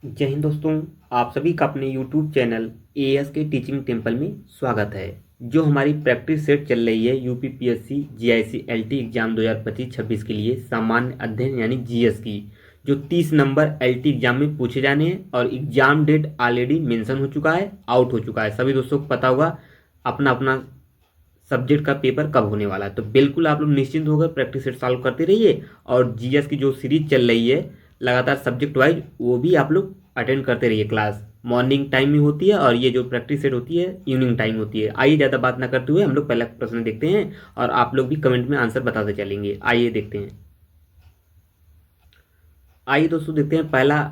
जय हिंद दोस्तों। आप सभी का अपने YouTube चैनल एएस के टीचिंग टेम्पल में स्वागत है। जो हमारी प्रैक्टिस सेट चल रही है यूपीपीएससी जीआईसी एलटी एग्जाम 2025-26 के लिए सामान्य अध्ययन यानी जीएस की, जो 30 नंबर एलटी एग्जाम में पूछे जाने हैं और एग्जाम डेट ऑलरेडी मेंशन हो चुका है, आउट हो चुका है। सभी दोस्तों को पता होगा अपना अपना सब्जेक्ट का पेपर कब होने वाला है। तो बिल्कुल आप लोग निश्चिंत होकर प्रैक्टिस सेट सॉल्व करते रहिए और जीएस की जो सीरीज चल रही है लगातार सब्जेक्ट वाइज, वो भी आप लोग अटेंड करते रहिए। क्लास मॉर्निंग टाइम में होती है और ये जो प्रैक्टिस सेट होती है इवनिंग टाइम होती है। आइए ज़्यादा बात ना करते हुए हम लोग पहला प्रश्न देखते हैं और आप लोग भी कमेंट में आंसर बताते चलेंगे। आइए देखते हैं। आइए दोस्तों देखते हैं पहला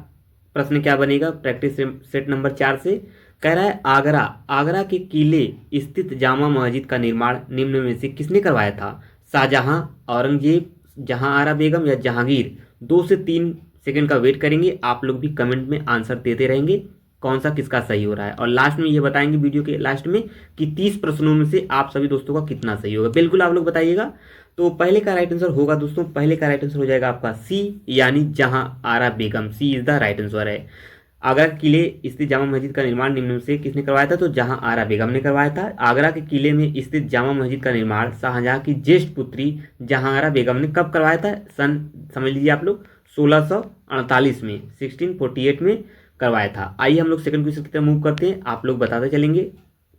प्रश्न क्या बनेगा प्रैक्टिस सेट नंबर 4 से। कह रहा है आगरा आगरा के किले स्थित जामा मस्जिद का निर्माण निम्न में से किसने करवाया था? शाहजहां, औरंगजेब, जहांआरा बेगम या जहांगीर? 2 से 3 सेकंड का वेट करेंगे, आप लोग भी कमेंट में आंसर देते रहेंगे कौन सा किसका सही हो रहा है। और लास्ट में ये बताएंगे वीडियो के लास्ट में कि 30 प्रश्नों में से आप सभी दोस्तों का कितना सही होगा। बिल्कुल आप लोग बताइएगा। तो पहले का राइट आंसर होगा दोस्तों, पहले का राइट आंसर हो जाएगा आपका सी, यानी जहां आरा बेगम। सी इज द राइट आंसर है। आगरा के किले स्थित जामा मस्जिद का निर्माण निम्न में से किसने करवाया था? तो जहां आरा बेगम ने करवाया था। आगरा के किले में स्थित जामा मस्जिद का निर्माण शाहजहां की ज्येष्ठ पुत्री जहां आरा बेगम ने कब करवाया था? सन समझ लीजिए आप लोग 1648 में, 1648 में करवाया था। आइए हम लोग सेकंड क्वेश्चन की तरफ मूव करते हैं। आप लोग बताते चलेंगे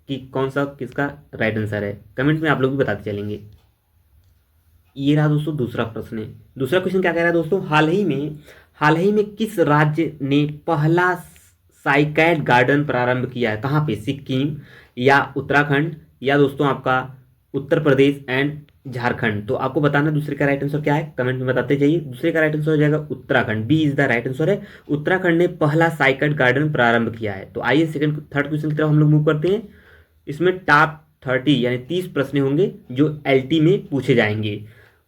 कि कौन सा किसका राइट आंसर है, कमेंट में आप लोग भी बताते चलेंगे। ये रहा दोस्तों दूसरा प्रश्न। दूसरा क्वेश्चन क्या कह रहा है दोस्तों, हाल ही में किस राज्य ने पहला साइकैड गार्डन प्रारंभ किया है? कहाँ पे? सिक्किम या उत्तराखंड या दोस्तों आपका उत्तर प्रदेश एंड झारखंड? तो आपको बताना दूसरे का राइट आंसर क्या है, कमेंट में बताते जाइए। दूसरे का राइट आंसर हो जाएगा Uttarakhand. B is the right answer है। उत्तराखंड ने पहला साइकैड गार्डन प्रारंभ किया है। तो आइए थर्ड क्वेश्चन की तरफ हम लोग मूव करते हैं। इसमें टॉप 30 यानी 30 प्रश्न होंगे जो एलटी में पूछे जाएंगे।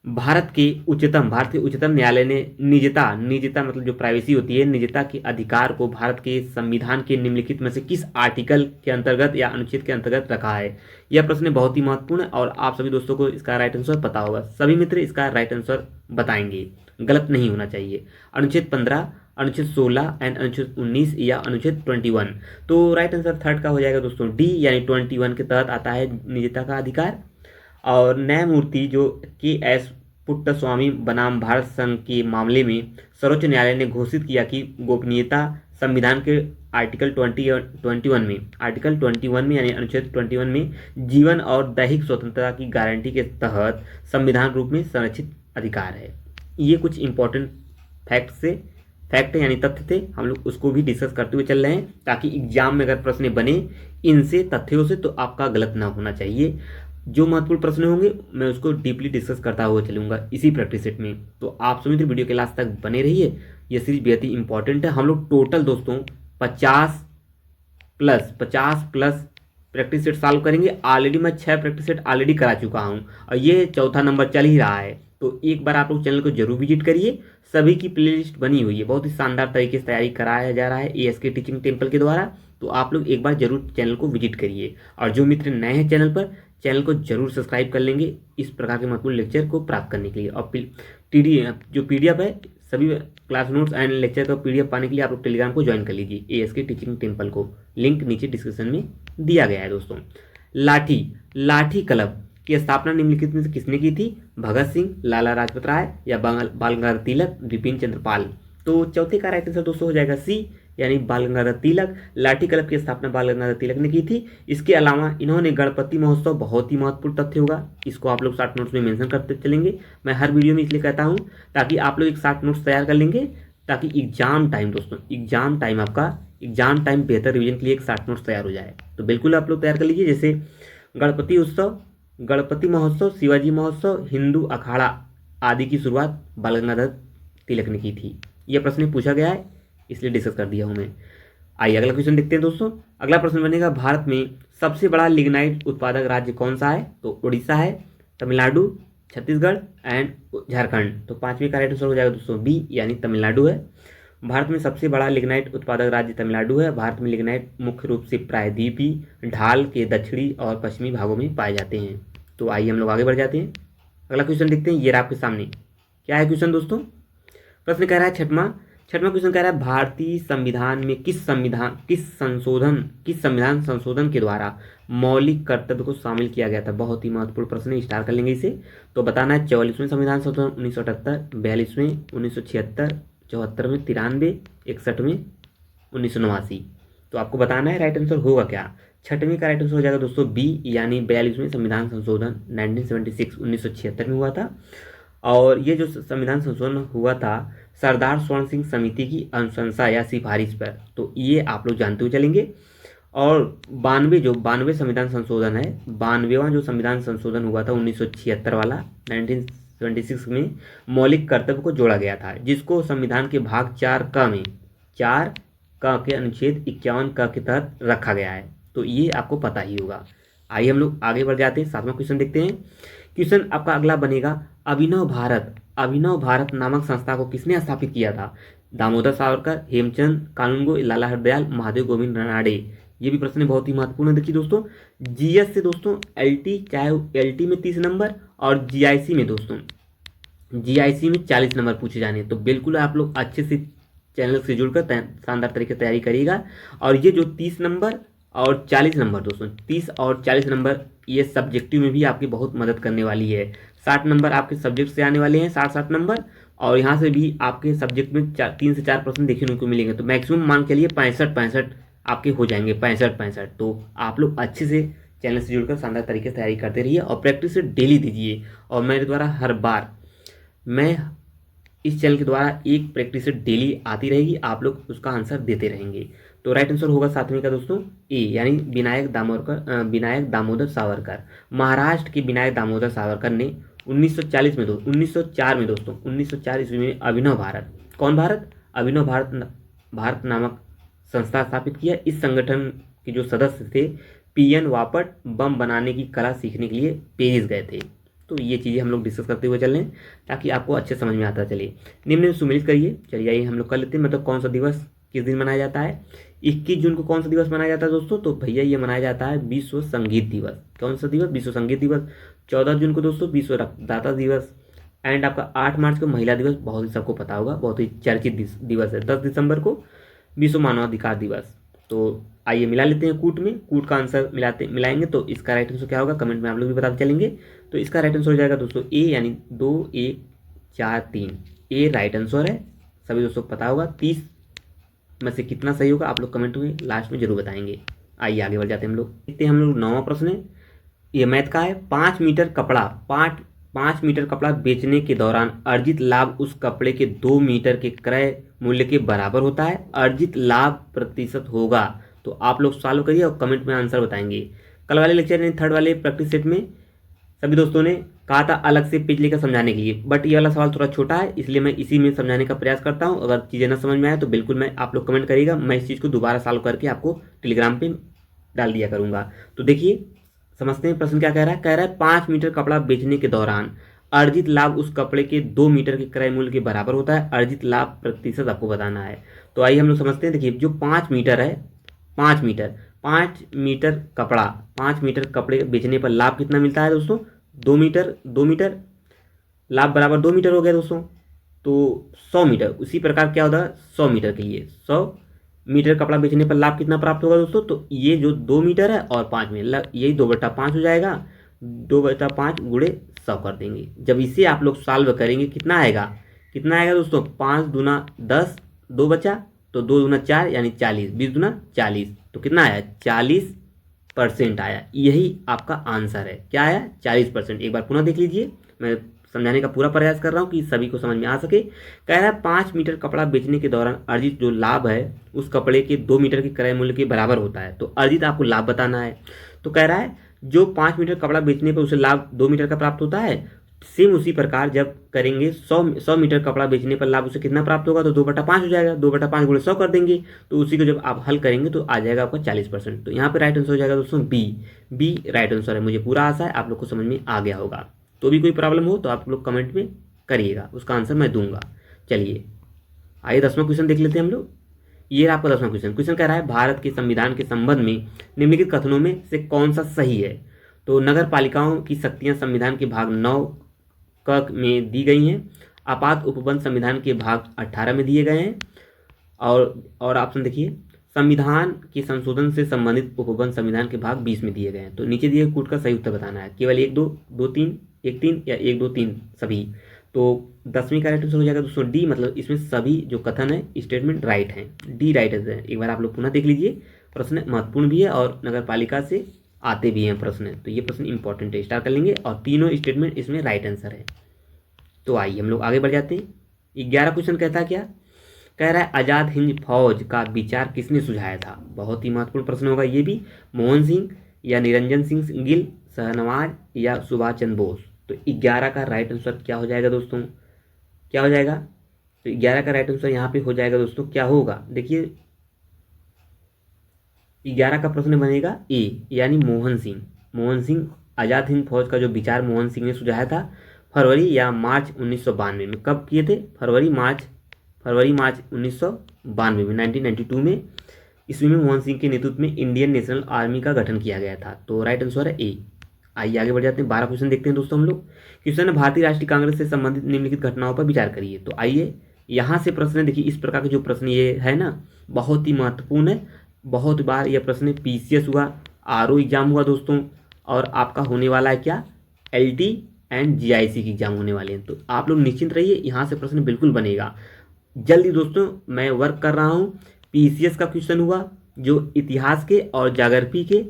भारत के उच्चतम न्यायालय ने निजता मतलब जो प्राइवेसी होती है, निजता के अधिकार को भारत के संविधान के निम्नलिखित में से किस आर्टिकल के अंतर्गत या अनुच्छेद के अंतर्गत रखा है? यह प्रश्न बहुत ही महत्वपूर्ण है और आप सभी दोस्तों को इसका राइट आंसर पता होगा। सभी मित्र इसका राइट आंसर बताएंगे, गलत नहीं होना चाहिए। अनुच्छेद 15, अनुच्छेद 16 एंड अनुच्छेद 19 या अनुच्छेद 21। तो राइट आंसर थर्ड का हो जाएगा दोस्तों डी, यानी 21 के तहत आता है निजता का अधिकार। और न्यायमूर्ति जो के एस पुट्टस्वामी बनाम भारत संघ के मामले में सर्वोच्च न्यायालय ने घोषित किया कि गोपनीयता संविधान के आर्टिकल 21 में यानी अनुच्छेद 21 में जीवन और दैहिक स्वतंत्रता की गारंटी के तहत संविधान रूप में संरक्षित अधिकार है। ये कुछ इंपॉर्टेंट फैक्ट यानी तथ्य थे, हम लोग उसको भी डिस्कस करते हुए चल रहे हैं ताकि एग्जाम में अगर प्रश्न बने इनसे तथ्यों से तो आपका गलत ना होना चाहिए। जो महत्वपूर्ण प्रश्न होंगे मैं उसको डीपली डिस्कस करता हुआ चलूंगा इसी प्रैक्टिस सेट में। तो आप सभी मित्र वीडियो के लास्ट तक बने रहिए, ये सीरीज बेहद ही इंपॉर्टेंट है। हम लोग टोटल दोस्तों 50 प्लस प्रैक्टिस सेट सॉल्व करेंगे। ऑलरेडी मैं 6 प्रैक्टिस सेट ऑलरेडी करा चुका हूँ और ये चौथा नंबर चल ही रहा है। तो एक बार आप लोग चैनल को जरूर विजिट करिए, सभी की प्लेलिस्ट बनी हुई है, बहुत ही शानदार तरीके से तैयारी कराया जा रहा है एएस के टीचिंग टेम्पल के द्वारा। तो आप लोग एक बार जरूर चैनल को विजिट करिए और जो मित्र नए हैं चैनल पर, चैनल को जरूर सब्सक्राइब कर लेंगे इस प्रकार के महत्वपूर्ण लेक्चर को प्राप्त करने के लिए। और जो पीडीएफ है, सभी क्लास नोट्स एंड लेक्चर का पीडीएफ पाने के लिए आप लोग टेलीग्राम को ज्वाइन कर लीजिए एएस के टीचिंग टेम्पल को, लिंक नीचे डिस्क्रिप्शन में दिया गया है दोस्तों। लाठी क्लब की स्थापना निम्नलिखित में से किसने की थी? भगत सिंह, लाला लाजपत राय या बाल गंगाधर तिलक, बिपिन चंद्र पाल? तो चौथे का राइट आंसर दोस्तों हो जाएगा सी, यानी बाल गंगाधर तिलक। लाठी क्लब की स्थापना बाल गंगाधर तिलक ने की थी। इसके अलावा इन्होंने गणपति महोत्सव, बहुत ही महत्वपूर्ण तथ्य होगा, इसको आप लोग शॉर्ट नोट्स में मेंशन करते चलेंगे। मैं हर वीडियो में इसलिए कहता हूँ ताकि आप लोग एक शॉर्ट नोट्स तैयार कर लेंगे, ताकि एग्जाम टाइम दोस्तों एग्जाम टाइम बेहतर रिवीजन के लिए एक शॉर्ट नोट्स तैयार हो जाए। तो बिल्कुल आप लोग तैयार कर लीजिए। जैसे गणपति महोत्सव, शिवाजी महोत्सव, हिंदू अखाड़ा आदि की शुरुआत बाल गंगाधर तिलक ने की थी। यह प्रश्न पूछा गया है इसलिए डिस्कस कर दिया हूं मैं। आइए अगला क्वेश्चन देखते हैं दोस्तों। अगला प्रश्न बनेगा भारत में सबसे बड़ा लिग्नाइट उत्पादक राज्य कौन सा है? तो उड़ीसा है, तमिलनाडु, छत्तीसगढ़ एंड झारखंड। तो पांचवें का राइट आंसर हो जाएगा दोस्तों बी, यानी तमिलनाडु है। भारत में सबसे बड़ा लिग्नाइट उत्पादक राज्य तमिलनाडु है। भारत में लिग्नाइट मुख्य रूप से प्रायद्वीपीय ढाल के दक्षिणी और पश्चिमी भागों में पाए जाते हैं। तो आइए हम लोग आगे बढ़ जाते हैं। अगला क्वेश्चन देखते हैं, ये आपके सामने क्या है क्वेश्चन दोस्तों। प्रश्न कह रहा है छठवां, छठवां क्वेश्चन कह रहा है भारतीय संविधान में किस संविधान संशोधन के द्वारा मौलिक कर्तव्य को शामिल किया गया था। बहुत ही महत्वपूर्ण प्रश्न है, स्टार कर लेंगे इसे। तो बताना है 44वें संविधान संशोधन 1978, 42वें 1976, 74वें 93, 61वें 1989। तो आपको बताना है राइट आंसर होगा क्या। छठवीं का राइट आंसर हो जाएगा दोस्तों बी, यानी 42वें संविधान संशोधन 1976 1976 में हुआ था। और ये जो संविधान संशोधन हुआ था सरदार स्वर्ण सिंह समिति की अनुशंसा या सिफारिश पर, तो ये आप लोग जानते हुए चलेंगे। और 92 संविधान संशोधन है, 92वां जो संविधान संशोधन हुआ था 1976 वाला 1976 में मौलिक कर्तव्य को जोड़ा गया था, जिसको संविधान के भाग 4 में 4 के अनुच्छेद 51 के तहत रखा गया है। तो ये आपको पता ही होगा। आइए हम लोग आगे बढ़ जाते हैं, 7वां क्वेश्चन देखते हैं। क्वेश्चन आपका अगला बनेगा अभिनव भारत नामक संस्था को किसने स्थापित किया था। दामोदर सावरकर, हेमचंद कानूनगो, लाला हरदयाल, महादेव गोविंद रानड़े। ये भी प्रश्न बहुत ही महत्वपूर्ण है। देखिए दोस्तों, जीएस से दोस्तों एलटी, चाहे एलटी में 30 नंबर और जीआईसी में दोस्तों 40 नंबर पूछे जाने। तो बिल्कुल आप लोग अच्छे से चैनल से जुड़कर शानदार तरीके से तैयारी करिएगा। और ये जो 30 नंबर और 40 नंबर दोस्तों, 30 और 40 नंबर ये सब्जेक्टिव में भी आपकी बहुत मदद करने वाली है। 60 नंबर आपके सब्जेक्ट से आने वाले हैं, 60 नंबर, और यहाँ से भी आपके सब्जेक्ट में 3 से 4 प्रश्न देखने को मिलेंगे। तो मैक्सिमम मान के लिए 65 आपके हो जाएंगे, 65। तो आप लोग अच्छे से चैनल से जुड़कर शानदार तरीके से तैयारी करते रहिए और प्रैक्टिस से डेली दीजिए। और मेरे द्वारा हर बार मैं इस चैनल के द्वारा एक प्रैक्टिस डेली आती रहेगी, आप लोग उसका आंसर देते रहेंगे। तो राइट आंसर होगा 7वें का दोस्तों ए, यानी विनायक दामोदर सावरकर। महाराष्ट्र के विनायक दामोदर सावरकर ने 1904 में दोस्तों 1904 ईस्वी में अभिनव भारत नामक संस्था स्थापित किया। इस संगठन के जो सदस्य थे पीएन वापट बम बनाने की कला सीखने के लिए पेरिस गए थे। तो ये चीज़ें हम लोग डिस्कस करते हुए चल रहे हैं ताकि आपको अच्छे समझ में आता चले। निम्न में सुमिलित करिए। चलिए आइए हम लोग कर लेते हैं। मतलब कौन सा दिवस किस दिन मनाया जाता है। 21 जून को कौन सा दिवस मनाया जाता है दोस्तों, तो भैया ये मनाया जाता है विश्व संगीत दिवस। कौन सा दिवस, विश्व संगीत दिवस। 14 जून को दोस्तों विश्व रक्तदाता दिवस। एंड आपका 8 मार्च को महिला दिवस, बहुत ही सबको पता होगा, बहुत ही चर्चित दिवस है। 10 दिसंबर को विश्व मानवाधिकार दिवस। तो आइए मिला लेते हैं कूट में, कूट का आंसर मिलाएंगे तो इसका राइट आंसर क्या होगा कमेंट में आप लोग भी बताते चलेंगे। तो इसका राइट आंसर हो जाएगा दोस्तों ए, यानी 2 1 4 3 ए राइट आंसर है। सभी दोस्तों को पता होगा। 30 में से कितना सही होगा आप लोग कमेंट में लास्ट में जरूर बताएंगे। आइए आगे बढ़ जाते हैं हम लोग। देखते हैं हम लोग 9वां प्रश्न है, ये मैथ का है। 5 मीटर कपड़ा बेचने के दौरान अर्जित लाभ उस कपड़े के 2 मीटर के क्रय मूल्य के बराबर होता है। अर्जित लाभ प्रतिशत होगा। तो आप लोग सॉल्व करिए और कमेंट में आंसर बताएंगे। कल वाले लेक्चर यानी 3rd वाले प्रैक्टिस सेट में सभी दोस्तों ने कहा था अलग से पेज लेकर समझाने के लिए, बट ये वाला सवाल थोड़ा छोटा है इसलिए मैं इसी में समझाने का प्रयास करता हूं। अगर चीज़ें ना समझ में आए तो बिल्कुल मैं आप लोग कमेंट करिएगा, मैं इस चीज़ को दोबारा सॉल्व करके आपको टेलीग्राम पे डाल दिया करूंगा। तो देखिए समझते हैं प्रश्न क्या कह रहा है। 5 मीटर कपड़ा बेचने के दौरान अर्जित लाभ उस कपड़े के 2 मीटर के क्रय मूल्य के बराबर होता है। अर्जित लाभ प्रतिशत आपको बताना है। तो आइए हम लोग समझते हैं। देखिए जो 5 मीटर है, 5 मीटर कपड़े बेचने पर लाभ कितना मिलता है दोस्तों, 2 मीटर लाभ बराबर 2 मीटर हो गया दोस्तों। तो 100 मीटर, उसी प्रकार क्या होता है 100 मीटर के लिए 100 मीटर कपड़ा बेचने पर लाभ कितना प्राप्त होगा दोस्तों, तो ये जो 2 मीटर है और 5 मीटर यही 2/5 हो जाएगा। 2/5 गुणे 100 कर देंगे। जब इसे आप लोग सॉल्व करेंगे कितना आएगा दोस्तों, 5 दूना 10, 2 बचा तो 2 दूना 4 यानी 40, 20 दूना 40, तो कितना आया 40% आया। यही आपका आंसर है। क्या आया 40%। एक बार पुनः देख लीजिए, मैं समझाने का पूरा प्रयास कर रहा हूँ कि सभी को समझ में आ सके। कह रहा है 5 मीटर कपड़ा बेचने के दौरान अर्जित जो लाभ है उस कपड़े के 2 मीटर के क्रय मूल्य के बराबर होता है। तो अर्जित आपको लाभ बताना है। तो कह रहा है जो 5 मीटर कपड़ा बेचने पर उसे लाभ 2 मीटर का प्राप्त होता है, सेम उसी प्रकार जब करेंगे 100 मीटर कपड़ा बेचने पर लाभ उसे कितना प्राप्त होगा, तो 2/5 हो जाएगा। 2/5 गुणे 100 कर देंगे तो उसी को जब आप हल करेंगे तो आ जाएगा आपका 40%। तो यहाँ पे राइट आंसर हो जाएगा दोस्तों बी राइट आंसर है। मुझे पूरा आशा है आप लोग को समझ में आ गया होगा। तो भी कोई प्रॉब्लम हो तो आप लोग कमेंट में करिएगा, उसका आंसर मैं दूंगा। चलिए आइए 10वां क्वेश्चन देख लेते हैं हम लोग। ये आपका 10वां क्वेश्चन कह रहा है भारत के संविधान के संबंध में निम्नलिखित कथनों में से कौन सा सही है। तो नगर पालिकाओं की शक्तियां संविधान के भाग 9 क में दी गई हैं आपात उपबंध संविधान के भाग 18 में दिए गए हैं। और ऑप्शन देखिए, संविधान के संशोधन से संबंधित उपबंध संविधान के भाग 20 में दिए गए हैं। तो नीचे दिए कूट का सही उत्तर बताना है, केवल 1 2 2 3 1 3 या 1 2 3 सभी। तो 10वीं का राइट आंसर हो जाएगा दोस्तों डी, मतलब इसमें सभी जो कथन है स्टेटमेंट राइट हैं, डी राइट आंसर है। एक बार आप लोग पुनः देख लीजिए, प्रश्न महत्वपूर्ण भी है और नगर पालिका से आते भी हैं प्रश्न, तो ये प्रश्न इंपॉर्टेंट है, स्टार कर लेंगे। और तीनों स्टेटमेंट इसमें राइट आंसर है। तो आइए हम लोग आगे बढ़ जाते हैं। 11 क्वेश्चन कहता है क्या, कह रहा है आज़ाद हिंद फौज का विचार किसने सुझाया था। बहुत ही महत्वपूर्ण प्रश्न होगा ये भी। मोहन सिंह या निरंजन सिंह गिल, शहनवाज या सुभाष चंद्र बोस। तो 11 का राइट आंसर क्या हो जाएगा दोस्तों, क्या हो जाएगा। तो 11 का राइट आंसर यहाँ पे हो जाएगा दोस्तों, क्या होगा देखिए, 11 का प्रश्न बनेगा ए, यानी मोहन सिंह। मोहन सिंह, आज़ाद हिंद फौज का जो विचार मोहन सिंह ने सुझाया था फरवरी या मार्च 1992 में। कब किए थे, फरवरी मार्च 1992 में, 1992 में ईस्वी में मोहन सिंह के नेतृत्व में इंडियन नेशनल आर्मी का गठन किया गया था। तो राइट आंसर है ए। आइए आगे बढ़ जाते हैं, 12 क्वेश्चन देखते हैं दोस्तों हम लोग। क्वेश्चन है भारतीय राष्ट्रीय कांग्रेस से संबंधित निम्नलिखित घटनाओं पर विचार करिए। तो आइए यहाँ से प्रश्न देखिए, इस प्रकार के जो प्रश्न ये है ना बहुत ही महत्वपूर्ण है। बहुत बार यह प्रश्न पीसीएस हुआ, आरओ एग्जाम हुआ दोस्तों, और आपका होने वाला है क्या, एलटी एंड जीआईसी की एग्जाम होने वाले हैं। तो आप लोग निश्चिंत रहिए, यहाँ से प्रश्न बिल्कुल बनेगा। जल्दी दोस्तों मैं वर्क कर रहा हूँ। पीसीएस का क्वेश्चन हुआ जो इतिहास के और ज्योग्राफी के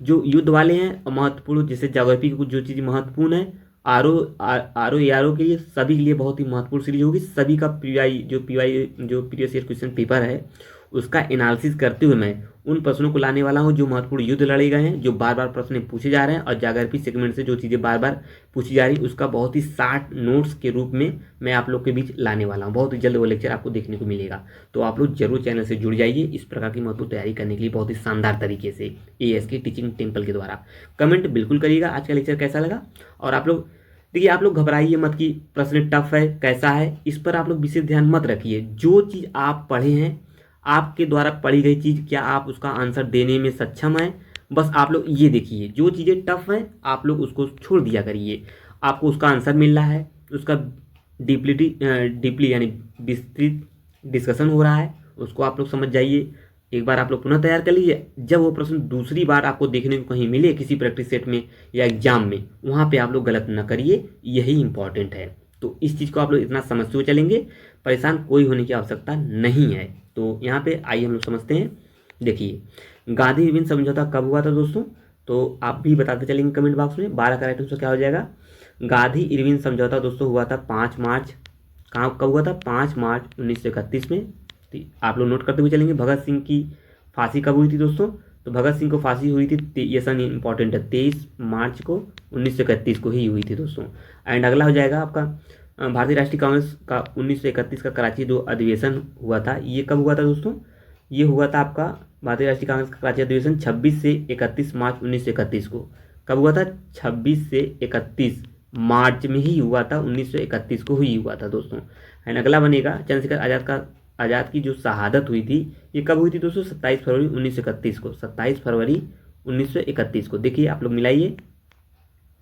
जो युद्ध वाले हैं महत्वपूर्ण, जैसे ज्योग्राफी की कुछ जो चीज़ महत्वपूर्ण है, आरओ के लिए सभी के लिए बहुत ही महत्वपूर्ण सीरीज होगी। सभी का पीवाई जो प्रीवियस ईयर क्वेश्चन पेपर है उसका एनालिसिस करते हुए मैं उन प्रश्नों को लाने वाला हूं जो महत्वपूर्ण युद्ध लड़े गए हैं, जो बार बार प्रश्न पूछे जा रहे हैं, और ज्योग्राफी सेगमेंट से जो चीज़ें बार बार पूछी जा रही उसका बहुत ही शार्ट नोट्स के रूप में मैं आप लोग के बीच लाने वाला हूं। बहुत ही जल्द वो लेक्चर आपको देखने को मिलेगा। तो आप लोग जरूर चैनल से जुड़ जाइए इस प्रकार की महत्वपूर्ण तैयारी करने के लिए बहुत ही शानदार तरीके से एएस के टीचिंग टेम्पल के द्वारा। कमेंट बिल्कुल करिएगा आज का लेक्चर कैसा लगा। और आप लोग देखिए, आप लोग घबराइए मत कि प्रश्न टफ है कैसा है, इस पर आप लोग विशेष ध्यान मत रखिए। जो चीज़ आप पढ़े हैं, आपके द्वारा पढ़ी गई चीज़, क्या आप उसका आंसर देने में सक्षम हैं, बस आप लोग ये देखिए। जो चीज़ें टफ हैं आप लोग उसको छोड़ दिया करिए। आपको उसका आंसर मिल रहा है, उसका डीपली यानी विस्तृत डिस्कशन हो रहा है, उसको आप लोग समझ जाइए। एक बार आप लोग पुनः तैयार कर लीजिए। जब वो प्रश्न दूसरी बार आपको देखने को कहीं मिले किसी प्रैक्टिस सेट में या एग्जाम में, वहाँ पे आप लोग गलत न करिए, यही इंपॉर्टेंट है। तो इस चीज़ को आप लोग इतना समझते हुए चलेंगे, परेशान कोई होने की आवश्यकता नहीं है। तो यहाँ पे आइए हम लोग समझते हैं। देखिए, गांधी इरविन समझौता कब हुआ था दोस्तों, तो आप भी बताते चलेंगे कमेंट बॉक्स में। 12 का राइट आंसर क्या हो जाएगा, गांधी इरविन समझौता दोस्तों हुआ था 5 मार्च, कब हुआ था, 5 मार्च 1931 में। तो आप लोग नोट करते हुए चलेंगे। भगत सिंह की फांसी कब हुई थी दोस्तों, तो भगत सिंह को फांसी हुई थी, ये सन इंपॉर्टेंट है, 23 मार्च को 1931 को ही हुई थी दोस्तों। एंड अगला हो जाएगा आपका भारतीय राष्ट्रीय कांग्रेस का 1931 का कराची जो अधिवेशन हुआ था, ये कब हुआ था दोस्तों, ये हुआ था आपका भारतीय राष्ट्रीय कांग्रेस का कराची अधिवेशन 26 से 31 मार्च 1931 को। कब हुआ था, 26 से 31 मार्च में ही हुआ था, 1931 को ही हुआ था दोस्तों। एंड अगला बनेगा चंद्रशेखर आज़ाद की जो शहादत हुई थी, ये कब हुई थी दोस्तों, 27 फरवरी 1931 को, 27 फरवरी 1931 को। देखिए आप लोग मिलाइए,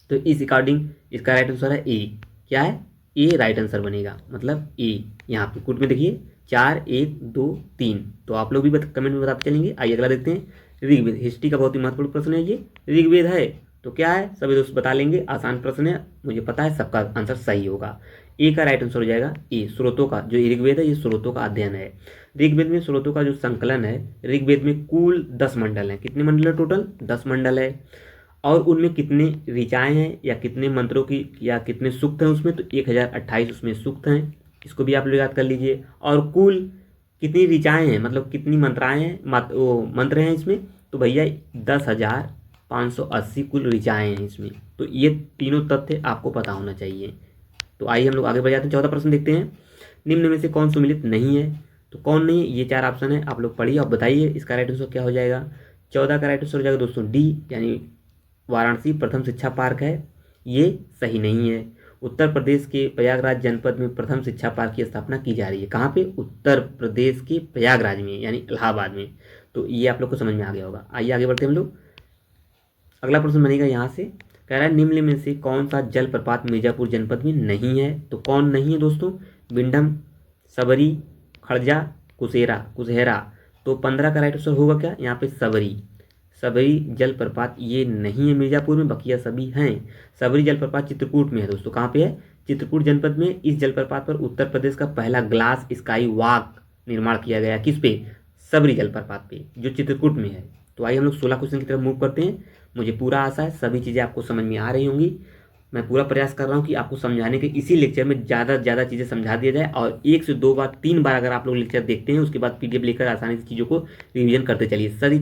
तो इस अकॉर्डिंग इसका राइट आंसर है ए। क्या है, ए राइट आंसर बनेगा, मतलब ए। यहाँ पे कुट में देखिए 4 1 2 3, तो आप लोग भी कमेंट में बताते चलेंगे। आइए अगला देखते हैं, ऋग्वेद। हिस्ट्री का बहुत ही महत्वपूर्ण प्रश्न है ये। ऋग्वेद है तो क्या है, सभी दोस्त बता लेंगे, आसान प्रश्न है, मुझे पता है सबका आंसर सही होगा। ए का राइट आंसर हो जाएगा ए। स्रोतों का जो ऋग्वेद है ये स्रोतों का अध्ययन है। ऋग्वेद में स्रोतों का जो संकलन है, ऋग्वेद में कुल 10 मंडल हैं। कितने मंडल है टोटल, 10 मंडल है। और उनमें कितने ऋचाएँ हैं या कितने मंत्रों की या कितने सूक्त हैं उसमें, तो 1028 उसमें सूक्त हैं, इसको भी आप लोग याद कर लीजिए। और कुल कितनी ऋचाएँ हैं, मतलब कितनी मंत्राएँ हैं, मंत्र हैं इसमें, तो भैया 10,580 कुल ऋचाएँ हैं इसमें। तो ये तीनों तथ्य आपको पता होना चाहिए। तो आइए हम लोग आगे बढ़ जाते हैं। 14 प्रश्न देखते हैं। निम्न में से कौन सुमिलित नहीं है, तो कौन नहीं, ये 4 ऑप्शन है, आप लोग पढ़िए और बताइए इसका राइट आंसर क्या हो जाएगा। 14 का राइट आंसर हो जाएगा दोस्तों डी, यानी वाराणसी प्रथम शिक्षा पार्क है, ये सही नहीं है। उत्तर प्रदेश के प्रयागराज जनपद में प्रथम शिक्षा पार्क की स्थापना की जा रही है। कहाँ पे, उत्तर प्रदेश के प्रयागराज में, यानी इलाहाबाद में। तो ये आप लोग को समझ में आ गया होगा। आइए आगे बढ़ते हैं हम लोग। अगला प्रश्न बनेगा यहाँ से, कह रहा है निम्न में से कौन सा जलप्रपात मिर्जापुर जनपद में नहीं है? तो कौन नहीं है दोस्तों? विंडम, सबरी, खड़जा, कुसेरा। तो 15 का राइट आंसर होगा क्या यहाँ पे? सबरी। सबरी जलप्रपात ये नहीं है मिर्जापुर में, बकिया सभी हैं। सबरी जलप्रपात चित्रकूट में है दोस्तों। कहाँ पे है? चित्रकूट जनपद में। इस जलप्रपात पर उत्तर प्रदेश का पहला ग्लास स्काई वॉक निर्माण किया गया। किस पे? सबरी जलप्रपात पे, जो चित्रकूट में है। तो आइए हम लोग 16 क्वेश्चन की तरफ मूव करते हैं। मुझे पूरा आशा है सभी चीज़ें आपको समझ में आ रही होंगी। मैं पूरा प्रयास कर रहा हूँ कि आपको समझाने के इसी लेक्चर में ज़्यादा से ज़्यादा चीज़ें समझा दिया जाए, और 1 से 2 बार 3 बार अगर आप लोग लेक्चर देखते हैं उसके बाद PDF लेकर आसानी से चीज़ों को रिवीजन करते चलिए। सभी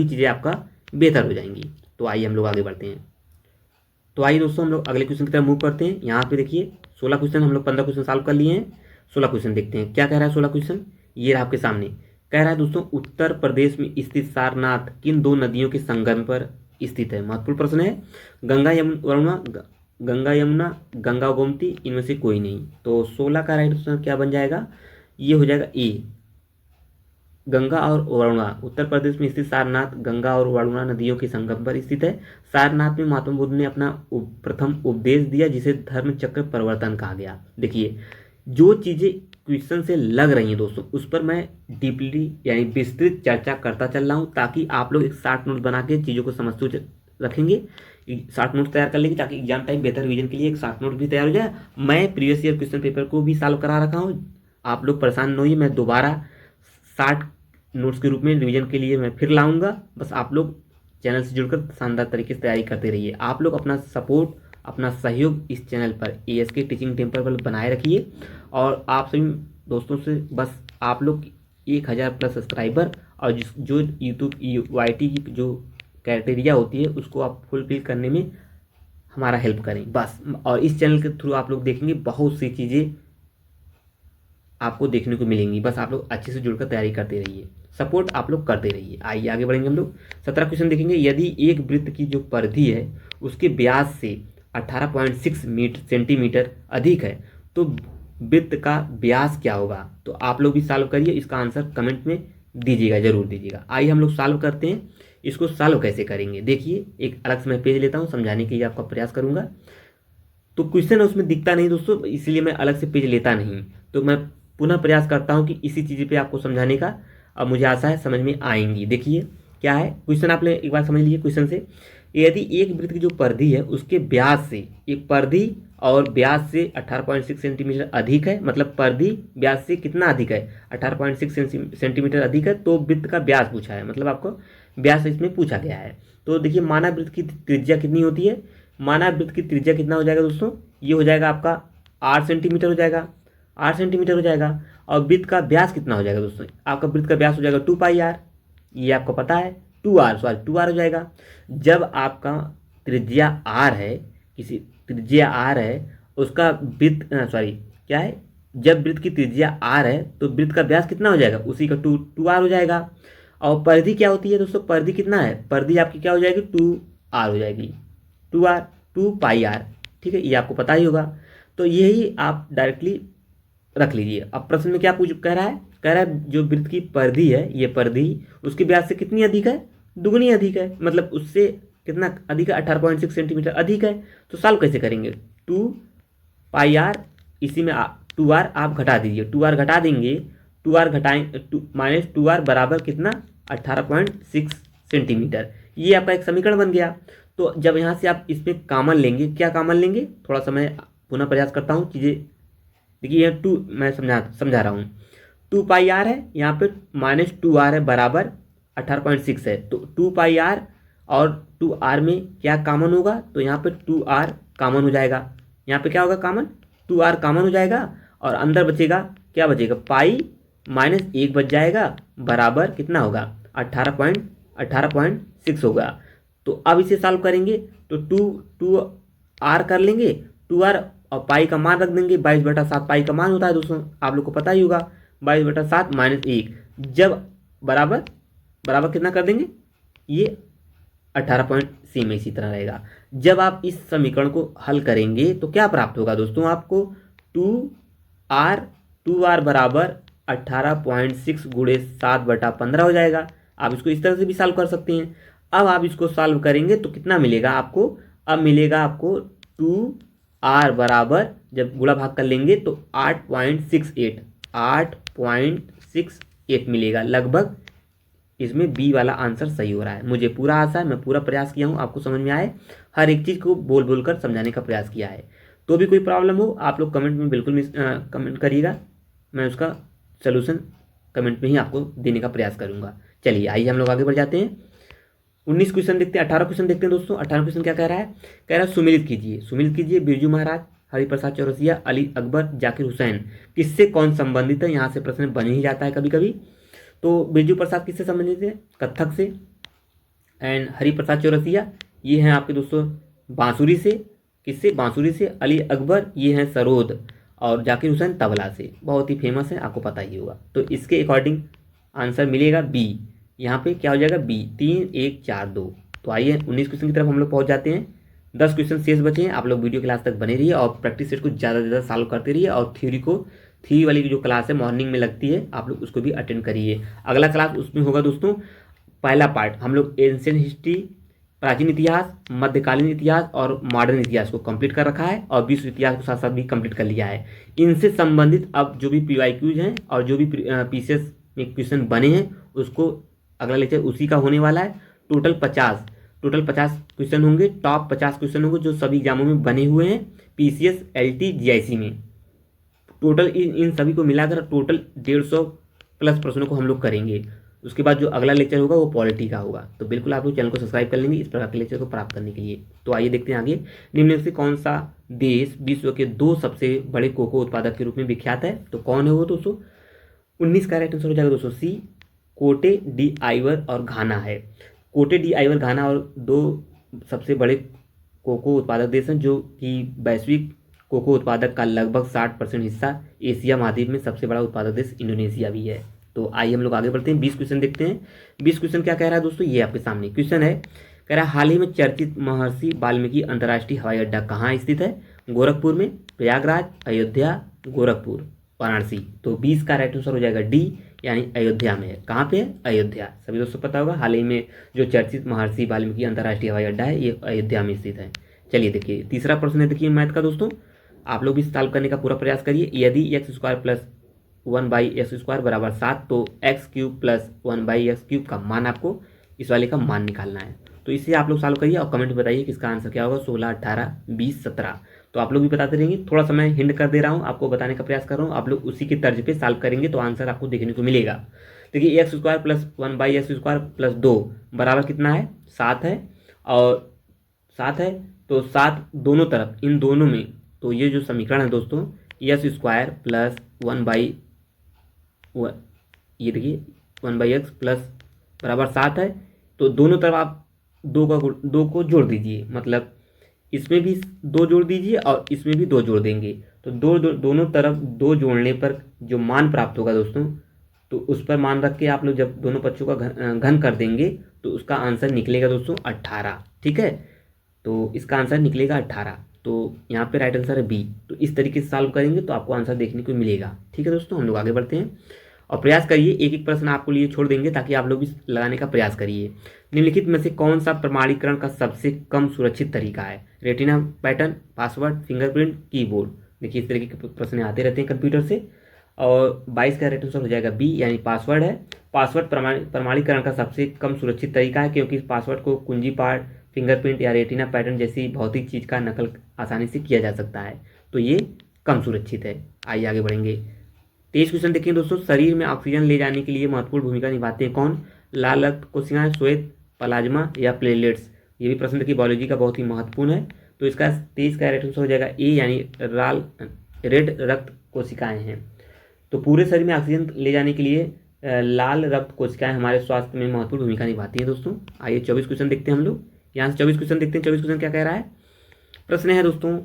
चीज़ें आपका बेहतर हो जाएंगी। तो आइए हम लोग आगे बढ़ते हैं। तो आइए दोस्तों हम लोग अगले क्वेश्चन की तरफ मूव करते हैं। यहाँ पे देखिए 16 क्वेश्चन, हम लोग 15 क्वेश्चन सॉल्व कर लिए हैं। 16 क्वेश्चन देखते हैं क्या कह रहा है। 16 क्वेश्चन ये रहा आपके सामने। कह रहा है दोस्तों उत्तर प्रदेश में स्थित सारनाथ किन 2 नदियों के संगम पर स्थित है? महत्वपूर्ण प्रश्न है। गंगा यमुना, गंगा गोमती, इनमें से कोई नहीं। तो 16 का राइट आंसर क्या बन जाएगा? ये हो जाएगा ए, गंगा और वरुणा। उत्तर प्रदेश में स्थित सारनाथ गंगा और वरुणा नदियों के संगम पर स्थित है। सारनाथ में महात्मा बुद्ध ने अपना प्रथम उपदेश दिया, जिसे धर्म चक्र परिवर्तन कहा गया। देखिए जो चीज़ें क्वेश्चन से लग रही हैं दोस्तों, उस पर मैं डीपली यानी विस्तृत चर्चा करता चल रहा हूँ, ताकि आप लोग एक शॉर्ट नोट बना के चीज़ों को समझते रखेंगे। शॉर्ट नोट तैयार कर लेंगे ताकि एग्जाम टाइम बेहतर रिवीजन के लिए एक शॉर्ट नोट भी तैयार हो जाए। मैं प्रीवियस ईयर क्वेश्चन पेपर को भी सॉल्व करा रखा हूँ, आप लोग परेशान न होइए। मैं दोबारा 60 नोट्स के रूप में रिवीजन के लिए मैं फिर लाऊंगा। बस आप लोग चैनल से जुड़कर शानदार तरीके से तैयारी करते रहिए। आप लोग अपना सपोर्ट, अपना सहयोग इस चैनल पर ASK टीचिंग टेम्पर पर बनाए रखिए। और आप सभी दोस्तों से बस आप लोग 1000 प्लस सब्सक्राइबर और जो यूट्यूब YT की जो क्राइटेरिया होती है उसको आप फुलफिल करने में हमारा हेल्प करें बस। और इस चैनल के थ्रू आप लोग देखेंगे बहुत सी चीज़ें आपको देखने को मिलेंगी। बस आप लोग अच्छे से जुड़कर तैयारी करते रहिए, सपोर्ट आप लोग करते रहिए। आइए आगे बढ़ेंगे हम लोग। 17 क्वेश्चन देखेंगे। यदि एक वृत्त की जो परिधि है उसके व्यास से 18.6 सेंटीमीटर अधिक है तो वृत्त का व्यास क्या होगा? तो आप लोग भी सॉल्व करिए, इसका आंसर कमेंट में दीजिएगा, जरूर दीजिएगा। आइए हम लोग सॉल्व करते हैं। इसको सॉल्व कैसे करेंगे देखिए, एक अलग से मैं पेज लेता हूँ, समझाने के लिए आपका प्रयास करूँगा। तो क्वेश्चन उसमें दिखता नहीं दोस्तों, इसलिए मैं अलग से पेज लेता नहीं। तो मैं पुनः प्रयास करता हूं कि इसी चीज़ पे आपको समझाने का। अब मुझे आशा है समझ में आएंगी। देखिए क्या है क्वेश्चन, आप एक बार समझ लीजिए क्वेश्चन से। यदि एक वृत्त की जो परिधि है उसके व्यास से, एक परिधि और व्यास से 18.6 सेंटीमीटर अधिक है, मतलब परिधि व्यास से कितना अधिक है? 18.6 सेंटीमीटर अधिक है, तो वृत्त का व्यास पूछा है, मतलब आपको व्यास इसमें पूछा गया है। तो देखिए मानव वृत्त की त्रिज्या कितनी होती है? मानव वृत्त की त्रिज्या कितना हो जाएगा दोस्तों? ये हो जाएगा आपका 8 सेंटीमीटर हो जाएगा, 8 सेंटीमीटर हो जाएगा। और वृत्त का व्यास कितना हो जाएगा दोस्तों? आपका वृत्त का व्यास हो जाएगा 2πr, ये आपको पता है। 2r हो जाएगा। जब आपका त्रिज्या r है, किसी त्रिज्या r है, उसका वृत्त क्या है, जब वृत्त की त्रिज्या r है तो वृत्त का व्यास कितना हो जाएगा? उसी का 2r हो जाएगा। और परिधि क्या होती है दोस्तों? परिधि कितना है? परिधि आपकी क्या हो जाएगी? 2r हो जाएगी, 2πr। ठीक है, ये आपको पता ही होगा। तो यही आप डायरेक्टली रख लीजिए। अब प्रश्न में क्या पूछ कह रहा है? कह रहा है जो वृत्त की परिधि है, ये परिधि उसके व्यास से कितनी अधिक है? दुगनी अधिक है, मतलब उससे कितना अधिक है? 18.6 सेंटीमीटर अधिक है। तो सॉल्व कैसे करेंगे? 2πr, इसी में 2r आप घटा दीजिए, 2r घटा देंगे, 2r घटाएं माइनस 2r बराबर कितना? 18.6 सेंटीमीटर। ये आपका एक समीकरण बन गया। तो जब यहाँ से आप इसमें कॉमन लेंगे, क्या कॉमन लेंगे? थोड़ा सा मैं पुनः प्रयास करता हूँ चीज़ें। देखिए यहाँ 2 मैं समझा रहा हूँ। 2πr है, यहाँ पे -2r है, बराबर 18.6 है। तो 2πr और 2r में क्या कॉमन होगा? तो यहाँ पे 2r कॉमन हो जाएगा। यहाँ पे क्या होगा कॉमन? 2r कॉमन हो जाएगा। और अंदर बचेगा, क्या बचेगा? पाई -1 बच जाएगा, बराबर कितना होगा? 18.6 होगा। तो अब इसे सॉल्व करेंगे तो 2r कर लेंगे, 2r और पाई का मान रख देंगे। 22/7 पाई का मान होता है दोस्तों, आप लोग को पता ही होगा। 22/7 -1 जब बराबर कितना कर देंगे? ये 18.6 में इसी तरह रहेगा। जब आप इस समीकरण को हल करेंगे तो क्या प्राप्त होगा दोस्तों? आपको 2r बराबर 18.6 गुणे 7/15 हो जाएगा। आप इसको इस तरह से भी सॉल्व कर सकते हैं। अब आप इसको सॉल्व करेंगे तो कितना मिलेगा आपको? अब मिलेगा आपको 2r बराबर, जब गुणा भाग कर लेंगे तो 8.68 मिलेगा लगभग। इसमें बी वाला आंसर सही हो रहा है। मुझे पूरा आशा है, मैं पूरा प्रयास किया हूँ आपको समझ में आए, हर एक चीज़ को बोल बोल कर समझाने का प्रयास किया है। तो भी कोई प्रॉब्लम हो आप लोग कमेंट में बिल्कुल कमेंट करिएगा, मैं उसका सलूशन कमेंट में ही आपको देने का प्रयास करूंगा। चलिए आइए हम लोग आगे बढ़ जाते हैं। 19 क्वेश्चन देखते हैं, 18 क्वेश्चन देखते हैं दोस्तों। 18 क्वेश्चन क्या कह रहा है? कह रहा है सुमिलित कीजिए बिरजू महाराज, हरिप्रसाद चौरसिया, अली अकबर, जाकिर हुसैन किससे कौन संबंधित है। यहाँ से प्रश्न बन ही जाता है कभी कभी। तो बिरजू प्रसाद किससे संबंधित है? कत्थक से। एंड हरिप्रसाद चौरसिया ये हैं आपके दोस्तों बांसुरी से। किससे? बांसुरी से। अली अकबर ये हैं सरोद, और जाकिर हुसैन तबला से, बहुत ही फेमस है, आपको पता ही होगा। तो इसके अकॉर्डिंग आंसर मिलेगा बी। यहाँ पे क्या हो जाएगा? बी। 3 1 4 2। तो आइए 19 क्वेश्चन की तरफ हम लोग पहुँच जाते हैं। 10 क्वेश्चन शेष बचे हैं। आप लोग वीडियो क्लास तक बने रहिए और प्रैक्टिस सेट को ज़्यादा से ज़्यादा सॉल्व करते रहिए, और थ्योरी वाली जो क्लास है मॉर्निंग में लगती है, आप लोग उसको भी अटेंड करिए। अगला क्लास उसमें होगा दोस्तों पहला पार्ट, हम लोग एंशियंट हिस्ट्री, प्राचीन इतिहास, मध्यकालीन इतिहास और मॉडर्न इतिहास को कंप्लीट कर रखा है, और विश्व इतिहास को साथ साथ भी कंप्लीट कर लिया है। इनसे संबंधित अब जो भी PYQs हैं और जो भी PCS में क्वेश्चन बने हैं उसको अगला लेक्चर उसी का होने वाला है। टोटल 50 क्वेश्चन होंगे, टॉप 50 क्वेश्चन होंगे जो सभी एग्जामों में बने हुए हैं, PCS, LT, GIC में। टोटल इन सभी को मिलाकर टोटल 150 प्लस प्रश्नों को हम लोग करेंगे। उसके बाद जो अगला लेक्चर होगा वो पॉलिटी का होगा। तो बिल्कुल आप लोग चैनल को सब्सक्राइब कर लेंगे इस प्रकार के लेक्चर को प्राप्त करने के लिए। तो आइए देखते हैं आगे। निम्न में से कौन सा देश विश्व के 2 सबसे बड़े कोको उत्पादक के रूप में विख्यात है? तो कौन है वो दोस्तों? 19 का राइट आंसर हो जाएगा दोस्तों सी, कोटे डी आइवर और घाना है। कोटे डी आइवर, घाना और 2 सबसे बड़े कोको उत्पादक देश हैं, जो कि वैश्विक कोको उत्पादक का लगभग 60% हिस्सा एशिया महाद्वीप में सबसे बड़ा उत्पादक देश इंडोनेशिया भी है। तो आइए हम लोग आगे बढ़ते हैं। 20 क्वेश्चन देखते हैं। 20 क्वेश्चन क्या कह रहा है दोस्तों? ये आपके सामने क्वेश्चन है। कह रहा है हाल ही में चर्चित महर्षि वाल्मीकि अंतर्राष्ट्रीय हवाई अड्डा कहाँ स्थित है? गोरखपुर में, प्रयागराज, अयोध्या, गोरखपुर, वाराणसी। तो 20 का राइट आंसर हो जाएगा डी, यानी अयोध्या में है। कहाँ पे है? अयोध्या। सभी दोस्तों पता होगा हाल ही में जो चर्चित महर्षि वाल्मीकि अंतर्राष्ट्रीय हवाई अड्डा है ये अयोध्या में स्थित है। चलिए देखिए तीसरा प्रश्न है, देखिए मैथ का दोस्तों, आप लोग भी सॉल्व करने का पूरा प्रयास करिए। यदि x² + 1/x² बराबर 7, तो x³ + 1/x³ का मान आपको इस वाले का मान निकालना है। तो इसे आप लोग सॉल्व करिए और कमेंट बताइए कि इसका आंसर क्या होगा। 16, 18, 20, 17। तो आप लोग भी बताते रहेंगे, थोड़ा सा मैं हिंट कर दे रहा हूँ, आपको बताने का प्रयास कर रहा हूँ, आप लोग उसी के तर्ज पे सॉल्व करेंगे तो आंसर आपको देखने को मिलेगा। देखिए x² + 1/x² + 2 बराबर कितना है? 7 है, और 7 है तो 7 दोनों तरफ, इन दोनों में, तो ये जो समीकरण है दोस्तों x² + 1/, ये देखिए 1/x प्लस बराबर 7 है, तो दोनों तरफ आप 2 को जोड़ दीजिए, मतलब इसमें भी 2 जोड़ दीजिए और इसमें भी 2 जोड़ देंगे, तो दोनों तरफ 2 जोड़ने पर जो मान प्राप्त होगा दोस्तों, तो उस पर मान रख के आप लोग जब दोनों पक्षों का घन कर देंगे तो उसका आंसर निकलेगा दोस्तों 18। ठीक है, तो इसका आंसर निकलेगा 18। तो यहाँ पे राइट आंसर है बी। तो इस तरीके से सॉल्व करेंगे तो आपको आंसर देखने को मिलेगा। ठीक है दोस्तों, हम लोग आगे बढ़ते हैं और प्रयास करिए, एक एक प्रश्न आपको लिए छोड़ देंगे ताकि आप लोग भी लगाने का प्रयास करिए। निम्नलिखित में से कौन सा प्रमाणीकरण का सबसे कम सुरक्षित तरीका है? Retina pattern, password, fingerprint, keyboard. देखिए इस तरीके के प्रश्न आते रहते हैं कंप्यूटर से। और 22 का राइट आंसर हो जाएगा बी, यानी पासवर्ड है। पासवर्ड प्रमाणीकरण का सबसे कम सुरक्षित तरीका है, क्योंकि इस पासवर्ड को कुंजी पाठ, फिंगरप्रिंट या रेटिना पैटर्न जैसी भौतिक चीज़ का नकल आसानी से किया जा सकता है, तो ये कम सुरक्षित है। आइए आगे बढ़ेंगे। 23 क्वेश्चन देखिए दोस्तों, शरीर में ऑक्सीजन ले जाने के लिए महत्वपूर्ण भूमिका निभाते हैं कौन? लाल रक्त कोशिकाएं, श्वेत, प्लाज्मा या प्लेटलेट्स। ये भी प्रश्न देखिए बायोलॉजी का बहुत ही महत्वपूर्ण है। तो इसका 23 का राइट आंसर हो जाएगा ए, यानी रेड रक्त कोशिकाएं हैं। तो पूरे शरीर में ऑक्सीजन ले जाने के लिए लाल रक्त कोशिकाएं हमारे स्वास्थ्य में महत्वपूर्ण भूमिका निभाती हैं दोस्तों। आइए 24 क्वेश्चन देखते हैं हम लोग। यहाँ से 24 क्वेश्चन देखते हैं। 24 क्वेश्चन क्या कह रहा है? प्रश्न है दोस्तों,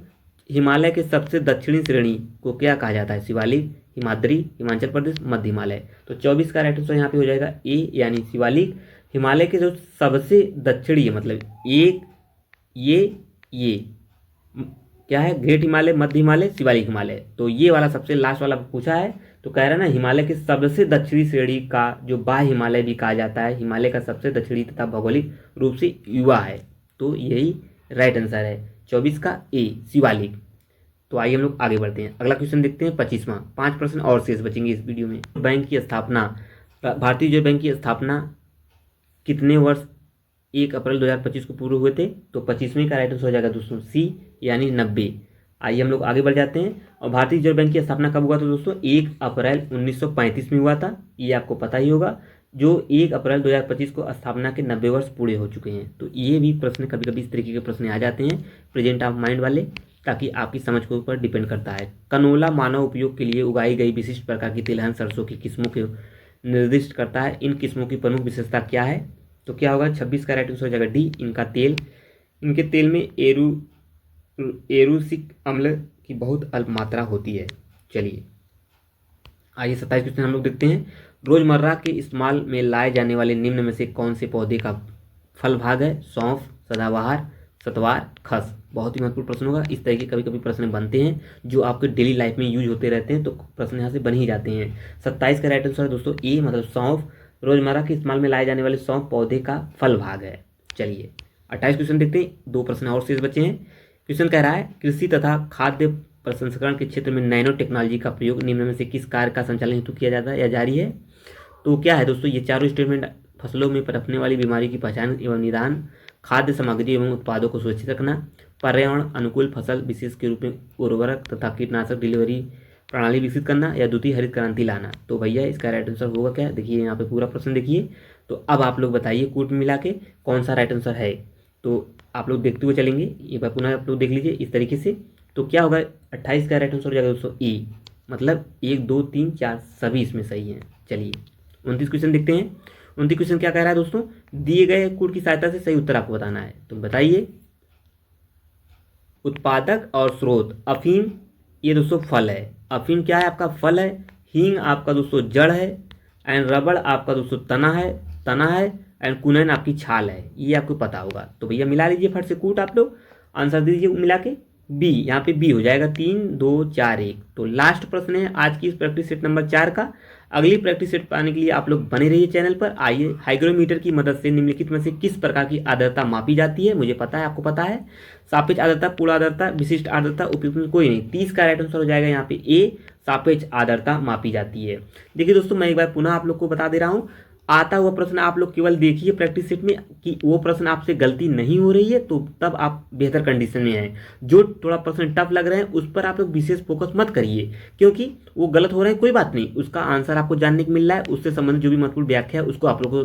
हिमालय के सबसे दक्षिणी श्रेणी को क्या कहा जाता है? शिवालिक, हिमाद्री, हिमाचल प्रदेश, मध्य हिमालय। तो 24 का राइट आंसर यहाँ पे हो जाएगा ए, यानी शिवालिक। हिमालय के जो सबसे दक्षिणी है, मतलब एक ये क्या है? ग्रेट हिमालय, मध्य हिमालय, शिवालिक हिमालय। तो ये वाला सबसे लास्ट वाला पूछा है, तो कह रहा है ना हिमालय के सबसे दक्षिणी श्रेणी का जो बाह्य हिमालय भी कहा जाता है, हिमालय का सबसे दक्षिणी तथा भौगोलिक रूप से युवा है, तो यही राइट आंसर है 24 का ए शिवालिक। तो आइए हम लोग आगे बढ़ते हैं, अगला क्वेश्चन देखते हैं 25वां। 5 प्रश्न और शेष बचेंगे इस वीडियो में। बैंक की स्थापना, भारतीय रिजर्व बैंक की स्थापना कितने वर्ष 1 अप्रैल 2025 को पूरे हुए थे? तो 25वें का राइट आंसर हो जाएगा दोस्तों सी, यानी 90। आइए हम लोग आगे बढ़ जाते हैं। और भारतीय रिजर्व बैंक की स्थापना कब हुआ था दोस्तों? 1 अप्रैल 1935 में हुआ था, ये आपको पता ही होगा। जो 1 अप्रैल 2025 को स्थापना के 90 वर्ष पूरे हो चुके हैं। तो ये भी प्रश्न कभी कभी इस तरीके के प्रश्न आ जाते हैं प्रेजेंट ऑफ माइंड वाले, ताकि आपकी समझ के ऊपर डिपेंड करता है। कनोला मानव उपयोग के लिए उगाई गई विशिष्ट प्रकार की तिलहन सरसों की किस्मों को निर्दिष्ट करता है। इन किस्मों की प्रमुख विशेषता क्या है? तो क्या होगा? 26 का राइट आंसर हो जाएगा डी, इनके तेल में एरूसिक अम्ल की बहुत अल्प मात्रा होती है। चलिए आइए 27 क्वेश्चन हम लोग देखते हैं। रोजमर्रा के इस्तेमाल में लाए जाने वाले निम्न में से कौन से पौधे का फल भाग है? सौंफ, सदाबहार, सतवार, खस। बहुत ही महत्वपूर्ण प्रश्न होगा। इस तरह के कभी कभी प्रश्न बनते हैं जो आपके डेली लाइफ में यूज होते रहते हैं, तो प्रश्न यहाँ से बन ही जाते हैं। 27 का राइट आंसर है दोस्तों ए, मतलब सौंफ। रोजमर्रा के इस्तेमाल में लाए जाने वाले सौंफ पौधे का फल भाग है। चलिए 28 क्वेश्चन देखते हैं, 2 प्रश्न और शेष बचे हैं। क्वेश्चन कह रहा है कृषि तथा खाद्य प्रसंस्करण के क्षेत्र में नैनो टेक्नोलॉजी का प्रयोग निम्न में से किस कार्य का संचालन हेतु किया जाता है या जारी है? तो क्या है दोस्तों? ये चारों स्टेटमेंट फसलों में पनपने वाली बीमारी की पहचान एवं निदान, खाद्य सामग्री एवं उत्पादों को सुरक्षित रखना, पर्यावरण अनुकूल फसल विशेष के रूप में उर्वरक तथा कीटनाशक डिलीवरी प्रणाली विकसित करना, या द्वितीय हरित क्रांति लाना। तो भैया इसका राइट आंसर होगा क्या? देखिए यहाँ पे पूरा प्रश्न देखिए। तो अब आप लोग बताइए कूट में मिला के कौन सा राइट आंसर है। तो आप लोग देखते हुए चलेंगे, ये बार पुनः आप लोग देख लीजिए इस तरीके से। तो क्या होगा? 28 का राइट आंसर हो जाएगा दोस्तों ई, मतलब 1 2 3 4 सभी इसमें सही हैं। चलिए 29 क्वेश्चन देखते हैं। 29 क्वेश्चन क्या कह रहा है दोस्तों? दिए गए कूट की सहायता से सही उत्तर आपको बताना है। तो बताइए। उत्पादक और स्रोत, अफीम ये दोस्तों फल है, अफीम क्या है? आपका फल है। हींग आपका दोस्तों जड़ है। एंड रबड़ आपका दोस्तों तना है। एंड कुनैन आपकी छाल है, ये आपको पता होगा। तो भैया मिला लीजिए फट से कूट, आप लोग आंसर दीजिए मिला के। बी, यहाँ पे बी हो जाएगा 3 2 4 1। तो लास्ट प्रश्न है आज की इस प्रैक्टिस सेट नंबर 4 का। अगली प्रैक्टिस सेट पाने के लिए आप लोग बने रहिए चैनल पर। आइए, हाइग्रोमीटर की मदद से निम्नलिखित में से किस प्रकार की आर्द्रता मापी जाती है? मुझे पता है, आपको पता है। सापेक्ष आर्द्रता, पूर्ण आर्द्रता, विशिष्ट आर्द्रता, उपयुक्त में कोई नहीं। 30 का राइट आंसर हो जाएगा यहाँ पे ए, सापेक्ष आर्द्रता मापी जाती है। देखिए दोस्तों, मैं एक बार पुनः आप लोग को बता दे रहा हूँ, आता हुआ प्रश्न आप लोग केवल देखिए प्रैक्टिस सेट में कि वो प्रश्न आपसे गलती नहीं हो रही है, तो तब आप बेहतर कंडीशन में हैं। जो थोड़ा प्रश्न टफ लग रहे हैं उस पर आप लोग विशेष फोकस मत करिए, क्योंकि वो गलत हो रहे हैं कोई बात नहीं, उसका आंसर आपको जानने को मिल रहा है, उससे संबंधित जो भी महत्वपूर्ण व्याख्या है उसको आप लोग को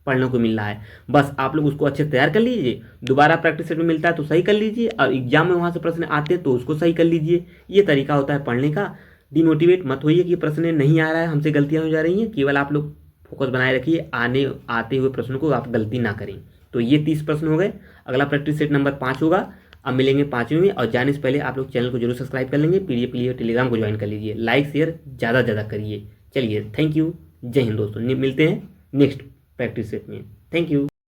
पढ़ने को मिल रहा है। बस आप लोग उसको अच्छे से तैयार कर लीजिए, दोबारा प्रैक्टिस सेट में मिलता है तो सही कर लीजिए, और एग्जाम में वहाँ से प्रश्न आते हैं तो उसको सही कर लीजिए। ये तरीका होता है पढ़ने का। डिमोटिवेट मत होइए कि प्रश्न नहीं आ रहा है, हमसे गलतियाँ हो जा रही हैं। केवल आप लोग फोकस बनाए रखिए, आते हुए प्रश्नों को आप गलती ना करें। तो ये 30 प्रश्न हो गए। अगला प्रैक्टिस सेट नंबर 5 होगा। अब मिलेंगे 5वें में, और जाने से पहले आप लोग चैनल को जरूर सब्सक्राइब कर लेंगे, पीडीएफ के लिए टेलीग्राम को ज्वाइन कर लीजिए, लाइक शेयर ज़्यादा करिए। चलिए थैंक यू, जय हिंद दोस्तों, मिलते हैं नेक्स्ट प्रैक्टिस सेट में। Thank you.